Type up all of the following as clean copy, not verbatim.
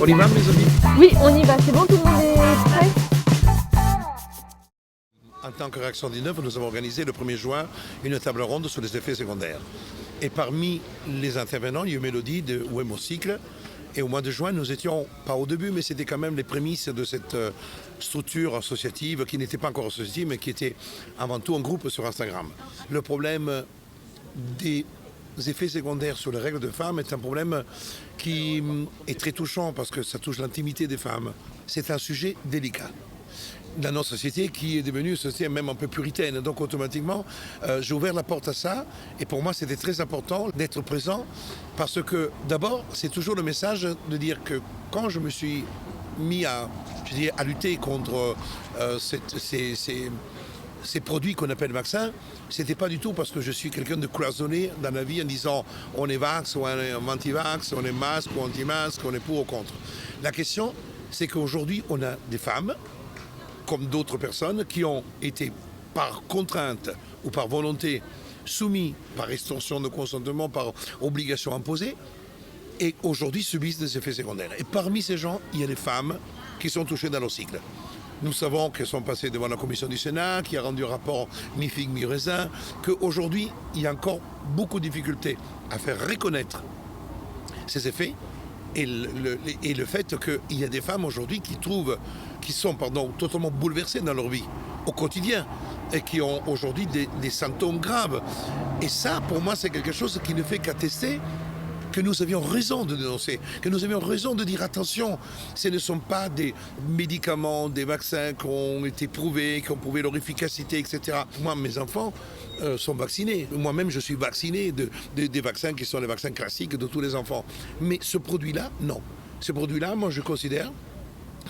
On y va, mes amis? Oui, on y va, c'est bon, tout le monde est prêt? En tant que Réaction 19, nous avons organisé le 1er juin une table ronde sur les effets secondaires. Et parmi les intervenants, il y a eu Mélodie de Wémocycle. Et au mois de juin, nous étions, pas au début, mais c'était quand même les prémices de cette structure associative qui n'était pas encore associative, mais qui était avant tout un groupe sur Instagram. Le problème des effets secondaires sur les règles de femmes est un problème qui est très touchant parce que ça touche l'intimité des femmes. C'est un sujet délicat dans notre société qui est devenue une société même un peu puritaine. Donc automatiquement, j'ai ouvert la porte à ça. Et pour moi, c'était très important d'être présent parce que d'abord, c'est toujours le message de dire que quand je me suis mis à lutter contre ces produits qu'on appelle vaccins, c'était pas du tout parce que je suis quelqu'un de cloisonné dans la vie en disant on est vax ou on est anti-vax, on est masque ou anti-masque, on est pour ou contre. La question, c'est qu'aujourd'hui, on a des femmes comme d'autres personnes qui ont été par contrainte ou par volonté soumis par extorsion de consentement, par obligation imposée, et aujourd'hui subissent des effets secondaires. Et parmi ces gens, il y a des femmes qui sont touchées dans leur cycle. Nous savons qu'elles sont passées devant la commission du Sénat, qui a rendu un rapport mi-figue, mi-raisin, qu'aujourd'hui, il y a encore beaucoup de difficultés à faire reconnaître ces effets. Et le fait qu'il y a des femmes aujourd'hui qui sont totalement bouleversées dans leur vie au quotidien et qui ont aujourd'hui des symptômes graves. Et ça, pour moi, c'est quelque chose qui ne fait qu'attester que nous avions raison de dénoncer, que nous avions raison de dire attention, ce ne sont pas des médicaments, des vaccins qui ont été prouvés, qui ont prouvé leur efficacité, etc. Moi, mes enfants sont vaccinés. Moi-même, je suis vacciné des vaccins qui sont les vaccins classiques de tous les enfants. Mais ce produit-là, non. Ce produit-là, moi, je considère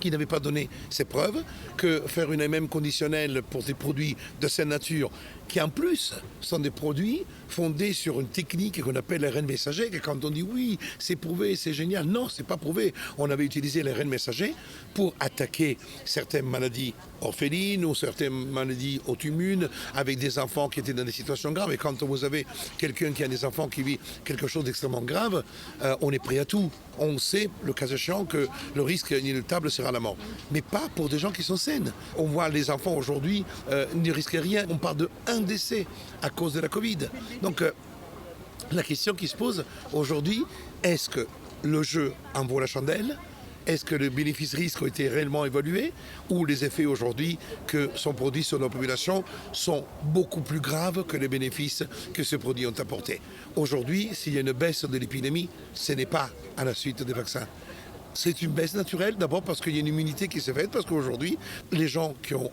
qui n'avait pas donné ses preuves, que faire une MM conditionnelle pour des produits de cette nature, qui en plus sont des produits fondés sur une technique qu'on appelle l'ARN messager, que quand on dit oui, c'est prouvé, c'est génial, non, c'est pas prouvé. On avait utilisé l'ARN messager pour attaquer certaines maladies orphelines ou certaines maladies auto-immunes avec des enfants qui étaient dans des situations graves. Et quand vous avez quelqu'un qui a des enfants qui vit quelque chose d'extrêmement grave, on est prêt à tout. On sait, le cas échéant, que le risque inéluctable sera la mort. Mais pas pour des gens qui sont saines. On voit les enfants aujourd'hui ne risquent rien. On parle de un décès à cause de la Covid. Donc la question qui se pose aujourd'hui, est-ce que le jeu en vaut la chandelle ? Est-ce que les bénéfices-risques ont été réellement évalués ou les effets aujourd'hui que sont produits sur nos populations sont beaucoup plus graves que les bénéfices que ces produits ont apportés? Aujourd'hui, s'il y a une baisse de l'épidémie, ce n'est pas à la suite des vaccins. C'est une baisse naturelle, d'abord parce qu'il y a une immunité qui s'est faite, parce qu'aujourd'hui, les gens qui ont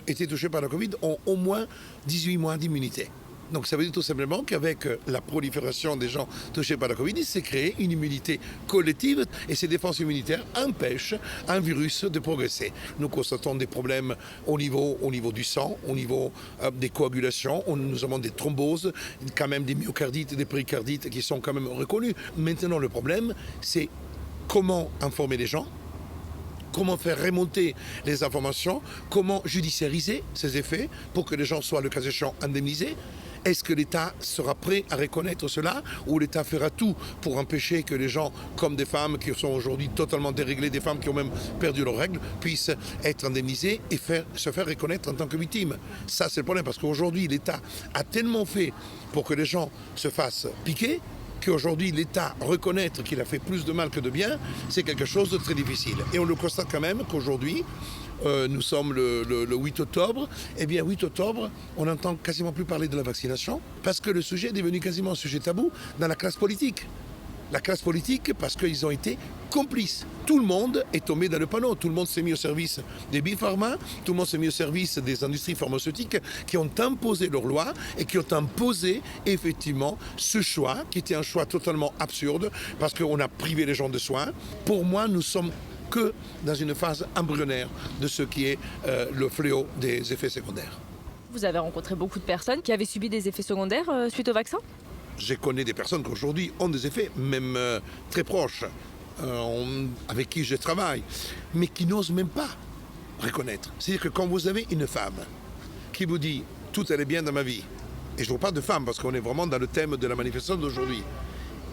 été touchés par la Covid ont au moins 18 mois d'immunité. Donc ça veut dire tout simplement qu'avec la prolifération des gens touchés par la Covid, il s'est créé une immunité collective et ces défenses immunitaires empêchent un virus de progresser. Nous constatons des problèmes au niveau du sang, au niveau des coagulations, nous avons des thromboses, quand même des myocardites, des péricardites qui sont quand même reconnus. Maintenant le problème, c'est comment informer les gens, comment faire remonter les informations, comment judiciariser ces effets pour que les gens soient, le cas échéant, indemnisés. Est-ce que l'État sera prêt à reconnaître cela ou l'État fera tout pour empêcher que les gens, comme des femmes qui sont aujourd'hui totalement déréglées, des femmes qui ont même perdu leurs règles, puissent être indemnisées et se faire reconnaître en tant que victimes? Ça, c'est le problème parce qu'aujourd'hui, l'État a tellement fait pour que les gens se fassent piquer qu'aujourd'hui, l'État reconnaître qu'il a fait plus de mal que de bien, c'est quelque chose de très difficile. Et on le constate quand même qu'aujourd'hui, nous sommes le 8 octobre, eh bien 8 octobre, on n'entend quasiment plus parler de la vaccination parce que le sujet est devenu quasiment un sujet tabou dans la classe politique. La classe politique parce qu'ils ont été complices. Tout le monde est tombé dans le panneau. Tout le monde s'est mis au service des big pharma, tout le monde s'est mis au service des industries pharmaceutiques qui ont imposé leurs lois et qui ont imposé effectivement ce choix qui était un choix totalement absurde parce qu'on a privé les gens de soins. Pour moi, nous sommes que dans une phase embryonnaire de ce qui est le fléau des effets secondaires. Vous avez rencontré beaucoup de personnes qui avaient subi des effets secondaires suite au vaccin? Je connais des personnes qui aujourd'hui ont des effets, même très proches, avec qui je travaille, mais qui n'osent même pas reconnaître. C'est-à-dire que quand vous avez une femme qui vous dit « tout allait bien dans ma vie », et je ne vous parle de femme parce qu'on est vraiment dans le thème de la manifestation d'aujourd'hui,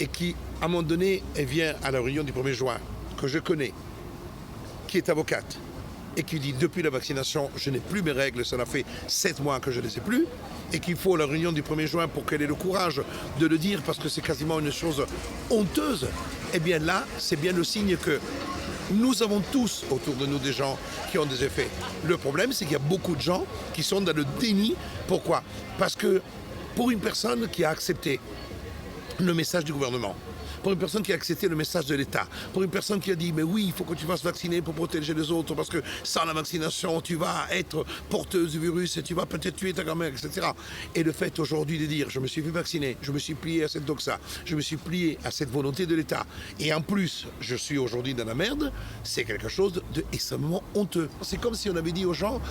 et qui, à un moment donné, elle vient à la réunion du 1er juin que je connais, qui est avocate, et qui dit depuis la vaccination, je n'ai plus mes règles, ça fait 7 mois que je ne les ai plus, et qu'il faut la réunion du 1er juin pour qu'elle ait le courage de le dire parce que c'est quasiment une chose honteuse, eh bien là, c'est bien le signe que nous avons tous autour de nous des gens qui ont des effets. Le problème, c'est qu'il y a beaucoup de gens qui sont dans le déni. Pourquoi? Parce que pour une personne qui a accepté le message du gouvernement, pour une personne qui a accepté le message de l'État, pour une personne qui a dit mais oui, il faut que tu fasses vacciner pour protéger les autres parce que sans la vaccination, tu vas être porteuse du virus et tu vas peut-être tuer ta grand-mère, etc. Et le fait aujourd'hui de dire je me suis fait vacciner, je me suis plié à cette doxa, je me suis plié à cette volonté de l'État et en plus je suis aujourd'hui dans la merde, c'est quelque chose d'extrêmement honteux. C'est comme si on avait dit aux gens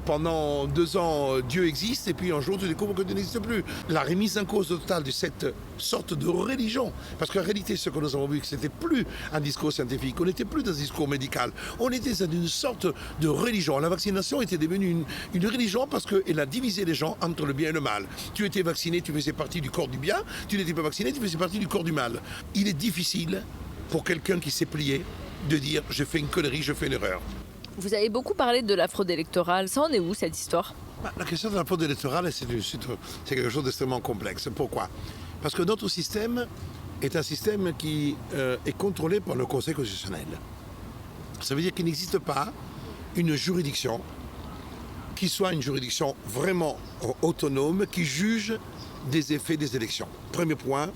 pendant 2 ans Dieu existe et puis un jour tu découvres que Dieu n'existe plus. La remise en cause totale de cette sorte de religion, parce qu'en réalité ce que nous avons vu, que ce n'était plus un discours scientifique, on n'était plus dans un discours médical, on était dans une sorte de religion. La vaccination était devenue une religion parce qu'elle a divisé les gens entre le bien et le mal. Tu étais vacciné, tu faisais partie du corps du bien, tu n'étais pas vacciné, tu faisais partie du corps du mal. Il est difficile pour quelqu'un qui s'est plié de dire je fais une connerie, je fais une erreur. Vous avez beaucoup parlé de la fraude électorale. Ça en est où cette histoire? La question de la fraude électorale, c'est quelque chose d'extrêmement complexe. Pourquoi? Parce que notre système est un système qui est contrôlé par le Conseil constitutionnel. Ça veut dire qu'il n'existe pas une juridiction qui soit une juridiction vraiment autonome, qui juge des effets des élections. Premier point,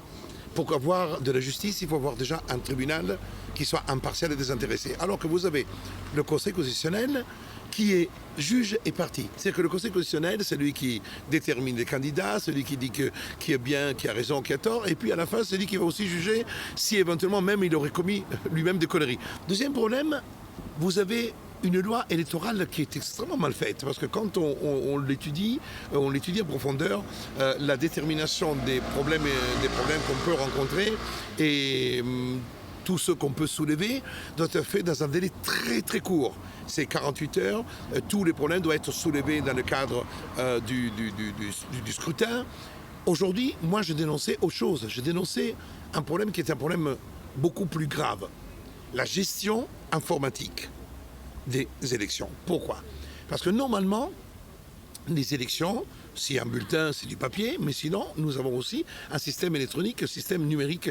pour avoir de la justice, il faut avoir déjà un tribunal qui soit impartial et désintéressé. Alors que vous avez le Conseil constitutionnel qui est juge et parti. C'est-à-dire que le Conseil constitutionnel, c'est lui qui détermine les candidats, celui qui dit qui est bien, qui a raison, qui a tort, et puis à la fin, c'est lui qui va aussi juger si éventuellement même il aurait commis lui-même des conneries. Deuxième problème, vous avez une loi électorale qui est extrêmement mal faite, parce que quand on l'étudie en profondeur, la détermination des problèmes qu'on peut rencontrer et tout ce qu'on peut soulever doit être fait dans un délai très très court. C'est 48 heures, tous les problèmes doivent être soulevés dans le cadre du scrutin. Aujourd'hui, moi je dénonçais autre chose, je dénonçais un problème qui est un problème beaucoup plus grave, la gestion informatique des élections. Pourquoi? Parce que normalement, les élections, si un bulletin, c'est du papier, mais sinon, nous avons aussi un système électronique, un système numérique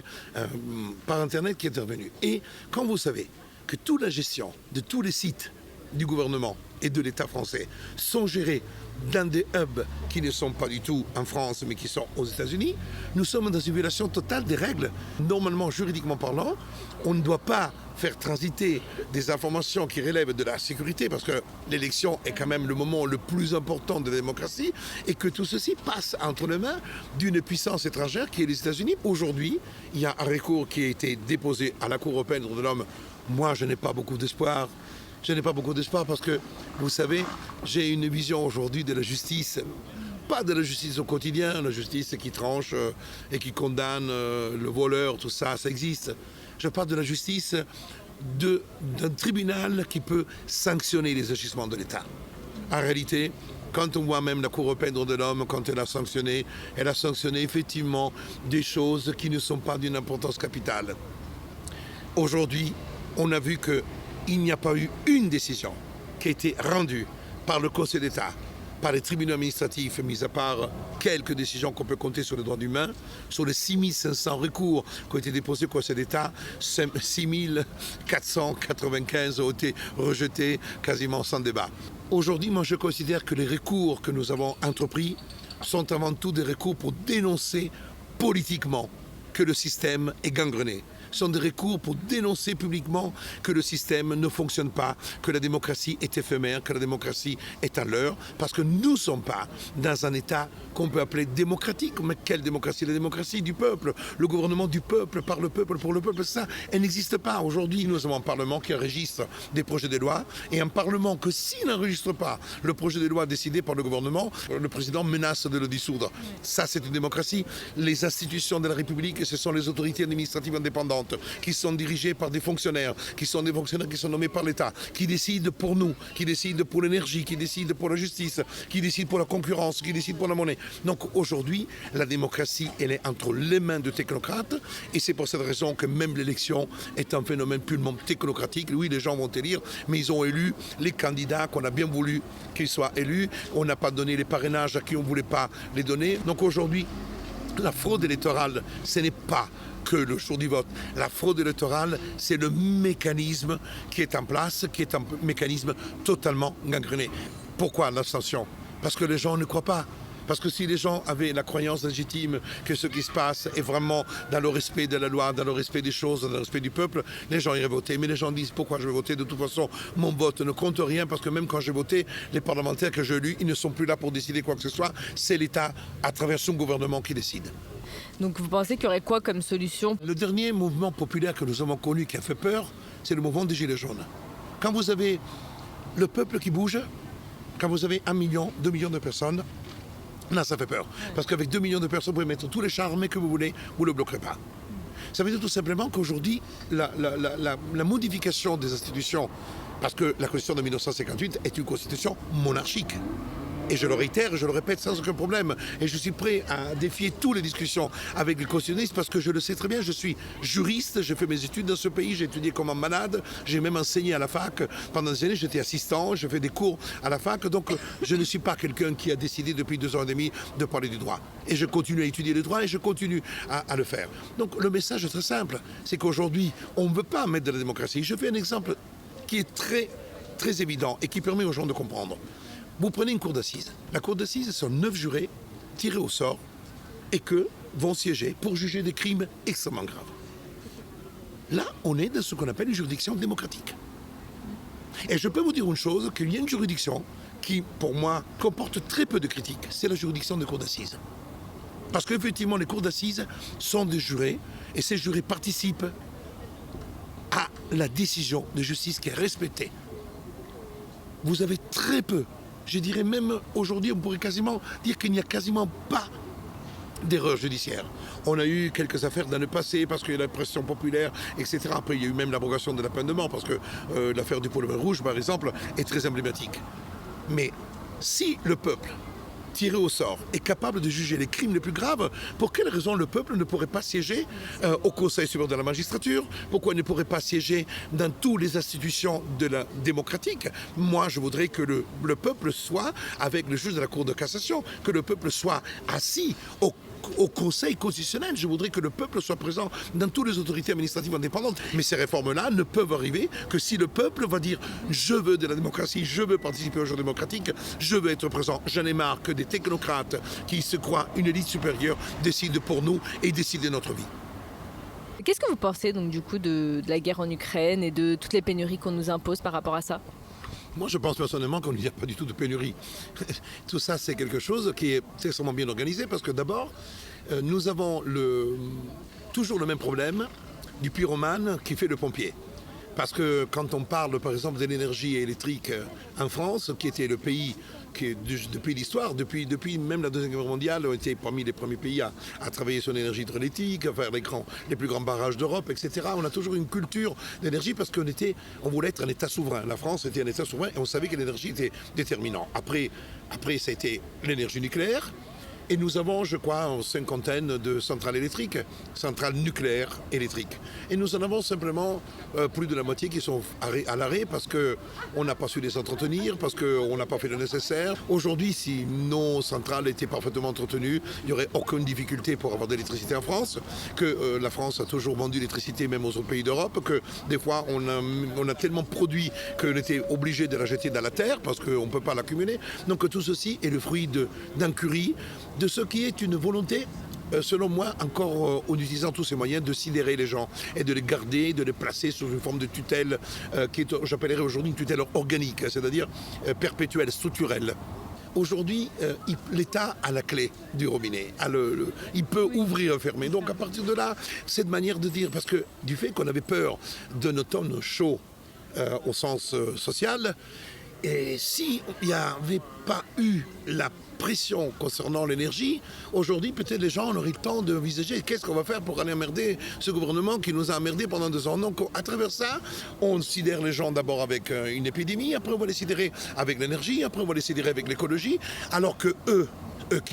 par Internet qui est intervenu. Et quand vous savez que toute la gestion de tous les sites du gouvernement et de l'État français sont gérés dans des hubs qui ne sont pas du tout en France, mais qui sont aux États-Unis, nous sommes dans une violation totale des règles. Normalement, juridiquement parlant, on ne doit pas faire transiter des informations qui relèvent de la sécurité, parce que l'élection est quand même le moment le plus important de la démocratie, et que tout ceci passe entre les mains d'une puissance étrangère qui est les États-Unis. Aujourd'hui, il y a un recours qui a été déposé à la Cour européenne des droits de l'homme. Moi, je n'ai pas beaucoup d'espoir. Je n'ai pas beaucoup d'espoir parce que, vous savez, j'ai une vision aujourd'hui de la justice, pas de la justice au quotidien, la justice qui tranche et qui condamne le voleur, tout ça, ça existe. Je parle de la justice d'un tribunal qui peut sanctionner les agissements de l'État. En réalité, quand on voit même la Cour européenne des droits de l'homme, quand elle a sanctionné effectivement des choses qui ne sont pas d'une importance capitale. Aujourd'hui, on a vu qu'il n'y a pas eu une décision qui a été rendue par le Conseil d'État, par les tribunaux administratifs, mis à part quelques décisions qu'on peut compter sur les droits humains, sur les 6500 recours qui ont été déposés au Conseil d'État, 6495 ont été rejetés quasiment sans débat. Aujourd'hui, moi je considère que les recours que nous avons entrepris sont avant tout des recours pour dénoncer politiquement que le système est gangrené. Sont des recours pour dénoncer publiquement que le système ne fonctionne pas, que la démocratie est éphémère, que la démocratie est un leurre, parce que nous ne sommes pas dans un État qu'on peut appeler démocratique. Mais quelle démocratie? La démocratie du peuple, le gouvernement du peuple, par le peuple, pour le peuple, ça, elle n'existe pas. Aujourd'hui, nous avons un Parlement qui enregistre des projets de loi, et un Parlement que s'il n'enregistre pas le projet de loi décidé par le gouvernement, le président menace de le dissoudre. Ça, c'est une démocratie. Les institutions de la République, ce sont les autorités administratives indépendantes. indépendantes, qui sont dirigées par des fonctionnaires, qui sont des fonctionnaires qui sont nommés par l'État, qui décident pour nous, qui décident pour l'énergie, qui décident pour la justice, qui décident pour la concurrence, qui décident pour la monnaie. Donc aujourd'hui, la démocratie, elle est entre les mains de technocrates, et c'est pour cette raison que même l'élection est un phénomène purement technocratique. Oui, les gens vont élire, mais ils ont élu les candidats qu'on a bien voulu qu'ils soient élus. On n'a pas donné les parrainages à qui on ne voulait pas les donner. Donc aujourd'hui, la fraude électorale, ce n'est pas que le jour du vote. La fraude électorale, c'est le mécanisme qui est en place, qui est un mécanisme totalement gangréné. Pourquoi l'abstention? Parce que les gens ne croient pas. Parce que si les gens avaient la croyance légitime que ce qui se passe est vraiment dans le respect de la loi, dans le respect des choses, dans le respect du peuple, les gens iraient voter. Mais les gens disent pourquoi je vais voter? De toute façon, mon vote ne compte rien parce que même quand j'ai voté, les parlementaires que j'ai élus, ils ne sont plus là pour décider quoi que ce soit. C'est l'État, à travers son gouvernement, qui décide. Donc vous pensez qu'il y aurait quoi comme solution? Le dernier mouvement populaire que nous avons connu qui a fait peur, c'est le mouvement des Gilets jaunes. Quand vous avez le peuple qui bouge, quand vous avez 1 million, 2 millions de personnes, là, ça fait peur. Parce qu'avec 2 millions de personnes, vous pouvez mettre tous les chars armés que vous voulez, vous ne le bloquerez pas. Ça veut dire tout simplement qu'aujourd'hui, la modification des institutions, parce que la Constitution de 1958 est une constitution monarchique. Et je le réitère et je le répète sans aucun problème. Et je suis prêt à défier toutes les discussions avec les constitutionnalistes parce que je le sais très bien, je suis juriste, j'ai fait mes études dans ce pays, j'ai étudié comme un malade, j'ai même enseigné à la fac. Pendant des années, j'étais assistant, j'ai fait des cours à la fac. Donc je ne suis pas quelqu'un qui a décidé depuis 2 ans et demi de parler du droit. Et je continue à étudier le droit et je continue à le faire. Donc le message est très simple, c'est qu'aujourd'hui, on ne veut pas mettre de la démocratie. Je fais un exemple qui est très, très évident et qui permet aux gens de comprendre. Vous prenez une cour d'assises. La cour d'assises, ce sont 9 jurés tirés au sort et que vont siéger pour juger des crimes extrêmement graves. Là, on est dans ce qu'on appelle une juridiction démocratique. Et je peux vous dire une chose, qu'il y a une juridiction qui, pour moi, comporte très peu de critiques. C'est la juridiction des cours d'assises. Parce qu'effectivement, les cours d'assises sont des jurés et ces jurés participent à la décision de justice qui est respectée. Vous avez très peu. Je dirais même aujourd'hui, on pourrait quasiment dire qu'il n'y a quasiment pas d'erreurs judiciaires. On a eu quelques affaires dans le passé parce qu'il y a la pression populaire, etc. Après, il y a eu même l'abrogation de la peine de mort parce que l'affaire du pôle rouge, par exemple, est très emblématique. Mais si le peuple tiré au sort est capable de juger les crimes les plus graves, pour quelle raison le peuple ne pourrait pas siéger au Conseil supérieur de la magistrature? Pourquoi il ne pourrait pas siéger dans toutes les institutions de la démocratique? Moi, je voudrais que le peuple soit avec le juge de la Cour de cassation, que le peuple soit assis au Conseil constitutionnel. Je voudrais que le peuple soit présent dans toutes les autorités administratives indépendantes. Mais ces réformes-là ne peuvent arriver que si le peuple va dire « je veux de la démocratie, je veux participer au jeu démocratique, je veux être présent ». J'en ai marre que des technocrates qui se croient une élite supérieure décident pour nous et décident de notre vie. Qu'est-ce que vous pensez donc du coup de la guerre en Ukraine et de toutes les pénuries qu'on nous impose par rapport à ça? Moi, je pense personnellement qu'il n'y a pas du tout de pénurie. Tout ça, c'est quelque chose qui est extrêmement bien organisé parce que d'abord, nous avons toujours le même problème du pyromane qui fait le pompier. Parce que quand on parle, par exemple, de l'énergie électrique en France, qui était le pays qui, depuis l'histoire, depuis même la Deuxième Guerre mondiale, ont été parmi les premiers pays à travailler sur l'énergie hydroélectrique, à faire les plus grands barrages d'Europe, etc. On a toujours une culture d'énergie parce on voulait être un État souverain. La France était un État souverain et on savait que l'énergie était déterminante. Après, ça a été l'énergie nucléaire. Et nous avons, je crois, une cinquantaine de centrales électriques, centrales nucléaires électriques. Et nous en avons simplement plus de la moitié qui sont à l'arrêt parce qu'on n'a pas su les entretenir, parce qu'on n'a pas fait le nécessaire. Aujourd'hui, si nos centrales étaient parfaitement entretenues, il n'y aurait aucune difficulté pour avoir de l'électricité en France, que la France a toujours vendu l'électricité même aux autres pays d'Europe, que des fois on a tellement produit qu'on était obligé de la jeter dans la terre parce qu'on ne peut pas l'accumuler. Donc tout ceci est le fruit d'incurie, de ce qui est une volonté, selon moi, encore en utilisant tous ces moyens, de sidérer les gens et de les garder, de les placer sous une forme de tutelle qui est, j'appellerais aujourd'hui une tutelle organique, c'est-à-dire perpétuelle, structurelle. Aujourd'hui, l'État a la clé du robinet, il peut ouvrir et fermer. Donc à partir de là, cette manière de dire, parce que du fait qu'on avait peur d'un automne chaud au sens social, Et s'il n'y avait pas eu la pression concernant l'énergie, aujourd'hui, peut-être les gens auraient le temps d'envisager qu'est-ce qu'on va faire pour aller emmerder ce gouvernement qui nous a emmerdés pendant 2 ans. Donc, à travers ça, on sidère les gens d'abord avec une épidémie, après on va les sidérer avec l'énergie, après on va les sidérer avec l'écologie, alors que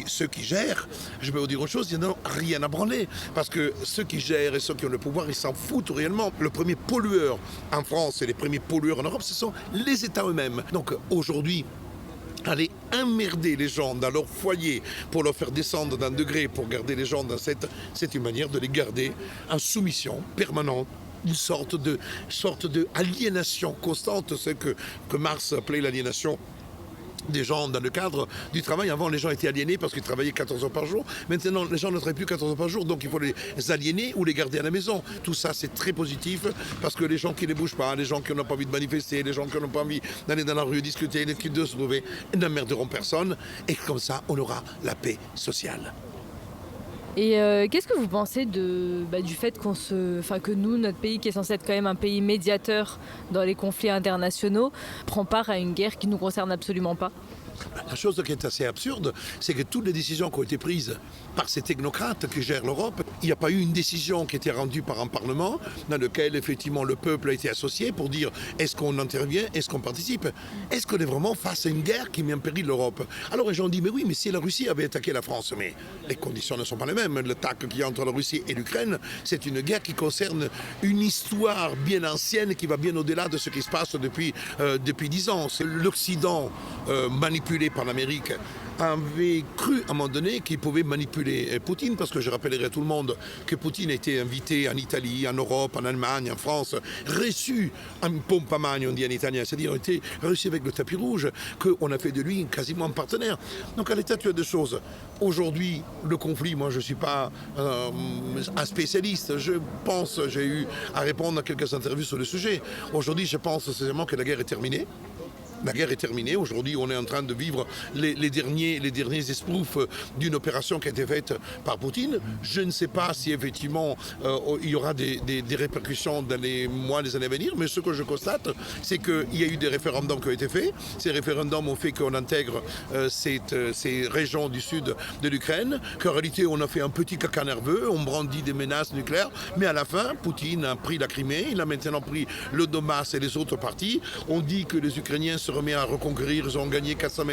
ceux qui gèrent, je vais vous dire autre chose, ils n'en ont rien à branler. Parce que ceux qui gèrent et ceux qui ont le pouvoir, ils s'en foutent réellement. Le premier pollueur en France et les premiers pollueurs en Europe, ce sont les États eux-mêmes. Donc aujourd'hui, aller emmerder les gens dans leur foyer pour leur faire descendre d'un degré, pour garder les gens dans c'est une manière de les garder en soumission permanente. Une sorte de aliénation constante, ce que Marx appelait l'aliénation des gens dans le cadre du travail. Avant, les gens étaient aliénés parce qu'ils travaillaient 14 heures par jour. Maintenant, les gens ne travaillent plus 14 heures par jour, donc il faut les aliéner ou les garder à la maison. Tout ça, c'est très positif parce que les gens qui ne bougent pas, les gens qui n'ont pas envie de manifester, les gens qui n'ont pas envie d'aller dans la rue discuter, de se trouver, n'emmerderont personne. Et comme ça, on aura la paix sociale. Et qu'est-ce que vous pensez du fait que nous, notre pays, qui est censé être quand même un pays médiateur dans les conflits internationaux, prend part à une guerre qui ne nous concerne absolument pas? La chose qui est assez absurde, c'est que toutes les décisions qui ont été prises par ces technocrates qui gèrent l'Europe, il n'y a pas eu une décision qui a été rendue par un parlement dans lequel effectivement le peuple a été associé pour dire est-ce qu'on intervient, est-ce qu'on participe, est-ce qu'on est vraiment face à une guerre qui met en péril l'Europe. Alors les gens disent mais oui, mais si la Russie avait attaqué la France, mais les conditions ne sont pas les mêmes. L'attaque qu'il y a entre la Russie et l'Ukraine, c'est une guerre qui concerne une histoire bien ancienne qui va bien au-delà de ce qui se passe depuis 10 ans. C'est l'Occident manipulé par l'Amérique avait cru à un moment donné qu'il pouvait manipuler Poutine, parce que je rappellerai à tout le monde que Poutine a été invité en Italie, en Europe, en Allemagne, en France, reçu en pompe à magne, on dit en italien, c'est-à-dire été reçu avec le tapis rouge, qu'on a fait de lui quasiment un partenaire. Donc à l'état de choses, aujourd'hui, le conflit, moi je ne suis pas un spécialiste, je pense, j'ai eu à répondre à quelques interviews sur le sujet. Aujourd'hui, je pense sincèrement que la guerre est terminée. La guerre est terminée. Aujourd'hui, on est en train de vivre les derniers esbroufs d'une opération qui a été faite par Poutine. Je ne sais pas si effectivement il y aura des répercussions dans les mois, les années à venir, mais ce que je constate, c'est qu'il y a eu des référendums qui ont été faits. Ces référendums ont fait qu'on intègre ces régions du sud de l'Ukraine, qu'en réalité, on a fait un petit caca nerveux, on brandit des menaces nucléaires, mais à la fin, Poutine a pris la Crimée, il a maintenant pris le Donbass et les autres parties. On dit que les Ukrainiens se remettent à reconquérir, ils ont gagné 400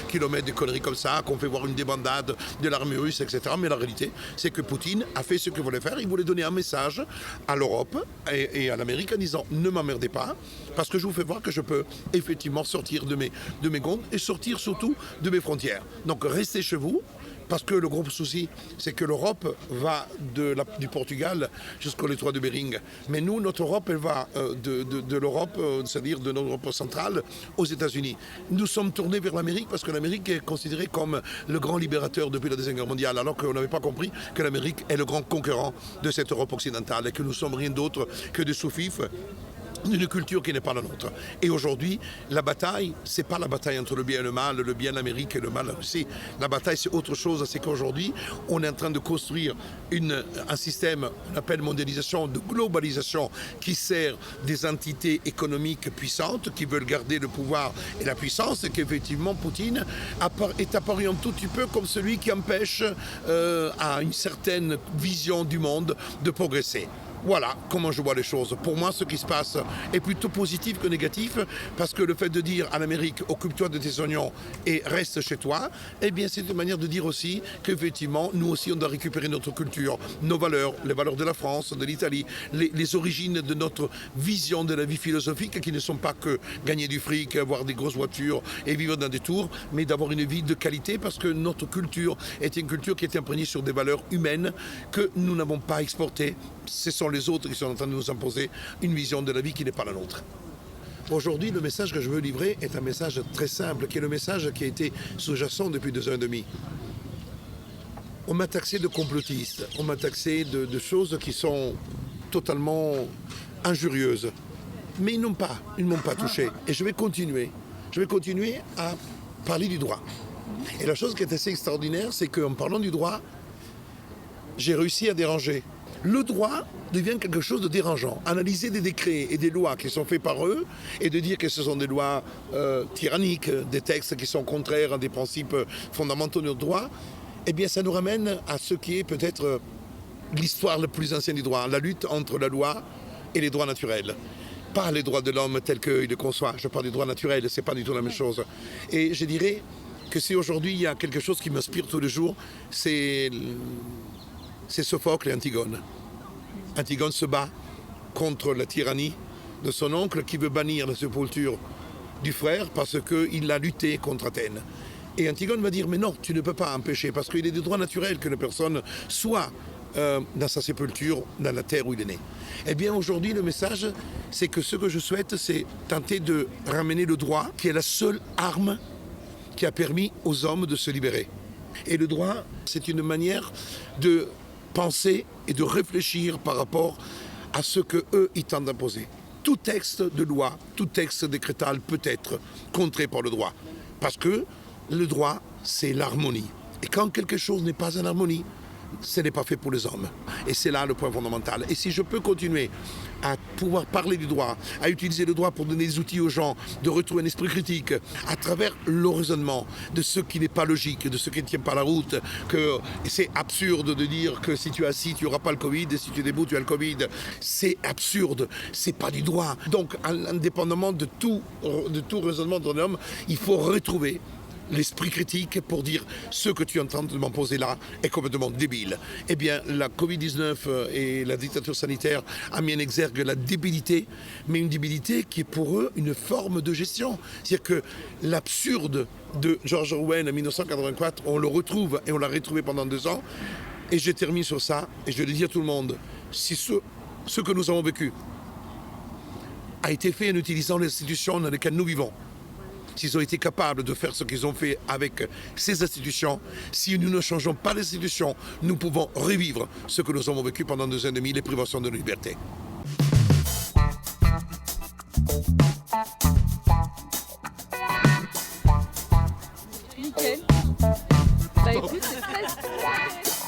km de conneries comme ça, qu'on fait voir une débandade de l'armée russe, etc. Mais la réalité, c'est que Poutine a fait ce qu'il voulait faire. Il voulait donner un message à l'Europe et à l'Amérique en disant ne m'emmerdez pas, parce que je vous fais voir que je peux effectivement sortir de mes gonds et sortir surtout de mes frontières. Donc restez chez vous. Parce que le gros souci, c'est que l'Europe va du Portugal jusqu'au détroit de Bering. Mais nous, notre Europe, elle va de l'Europe, c'est-à-dire de l'Europe centrale, aux États-Unis. Nous sommes tournés vers l'Amérique parce que l'Amérique est considérée comme le grand libérateur depuis la Deuxième Guerre mondiale, alors qu'on n'avait pas compris que l'Amérique est le grand concurrent de cette Europe occidentale et que nous sommes rien d'autre que des sous-fifs d'une culture qui n'est pas la nôtre. Et aujourd'hui, la bataille, c'est pas la bataille entre le bien et le mal, le bien l'Amérique et le mal la Russie. La bataille, c'est autre chose. C'est qu'aujourd'hui, on est en train de construire un système, on appelle mondialisation, de globalisation, qui sert des entités économiques puissantes qui veulent garder le pouvoir et la puissance, et qu'effectivement, Poutine est apparu un tout petit peu comme celui qui empêche à une certaine vision du monde de progresser. Voilà comment je vois les choses. Pour moi, ce qui se passe est plutôt positif que négatif, parce que le fait de dire à l'Amérique « occupe-toi de tes oignons et reste chez toi », eh bien c'est une manière de dire aussi qu'effectivement, nous aussi, on doit récupérer notre culture, nos valeurs, les valeurs de la France, de l'Italie, les origines de notre vision de la vie philosophique, qui ne sont pas que gagner du fric, avoir des grosses voitures et vivre dans des tours, mais d'avoir une vie de qualité, parce que notre culture est une culture qui est imprégnée sur des valeurs humaines que nous n'avons pas exportées. Ce sont les autres qui sont en train de nous imposer une vision de la vie qui n'est pas la nôtre. Aujourd'hui, le message que je veux livrer est un message très simple, qui est le message qui a été sous-jacent depuis 2 ans et demi. On m'a taxé de complotiste, on m'a taxé de choses qui sont totalement injurieuses. Mais ils ne m'ont pas touché. Et je vais continuer à parler du droit. Et la chose qui est assez extraordinaire, c'est qu'en parlant du droit, j'ai réussi à déranger. le droit devient quelque chose de dérangeant. Analyser des décrets et des lois qui sont faits par eux et de dire que ce sont des lois tyranniques, des textes qui sont contraires à des principes fondamentaux de notre droit, eh bien ça nous ramène à ce qui est peut-être l'histoire la plus ancienne du droit, la lutte entre la loi et les droits naturels. Pas les droits de l'homme tels qu'il les conçoit, je parle des droits naturels, c'est pas du tout la même chose. Et je dirais que si aujourd'hui il y a quelque chose qui m'inspire tous les jours, c'est Sophocle et Antigone. Antigone se bat contre la tyrannie de son oncle qui veut bannir la sépulture du frère parce qu'il a lutté contre Athènes. Et Antigone va dire, mais non, tu ne peux pas empêcher, parce qu'il est de droit naturel qu'une personne soit dans sa sépulture, dans la terre où il est né. Eh bien aujourd'hui, le message, c'est que ce que je souhaite, c'est tenter de ramener le droit, qui est la seule arme qui a permis aux hommes de se libérer. Et le droit, c'est une manière de penser et de réfléchir par rapport à ce qu'eux, ils tentent d'imposer. Tout texte de loi, tout texte décrétal peut être contré par le droit. Parce que le droit, c'est l'harmonie. Et quand quelque chose n'est pas en harmonie, ce n'est pas fait pour les hommes. Et c'est là le point fondamental. Et si je peux continuer à pouvoir parler du droit, à utiliser le droit pour donner des outils aux gens, de retrouver un esprit critique, à travers le raisonnement de ce qui n'est pas logique, de ce qui ne tient pas la route, que c'est absurde de dire que si tu es assis, tu n'auras pas le Covid, et si tu es debout, tu as le Covid. C'est absurde, c'est pas du droit. Donc, indépendamment de tout raisonnement d'un homme, il faut retrouver l'esprit critique pour dire ce que tu es en train de m'imposer là est complètement débile. Eh bien, la Covid-19 et la dictature sanitaire a mis en exergue la débilité, mais une débilité qui est pour eux une forme de gestion. C'est-à-dire que l'absurde de George Orwell en 1984, on le retrouve et on l'a retrouvé pendant 2 ans. Et je termine sur ça, et je le dis à tout le monde, si ce que nous avons vécu a été fait en utilisant les institutions dans lesquelles nous vivons, s'ils ont été capables de faire ce qu'ils ont fait avec ces institutions, si nous ne changeons pas les institutions, nous pouvons revivre ce que nous avons vécu pendant 2 ans et demi, les privations de liberté. Nickel. Bah écoute, c'est très...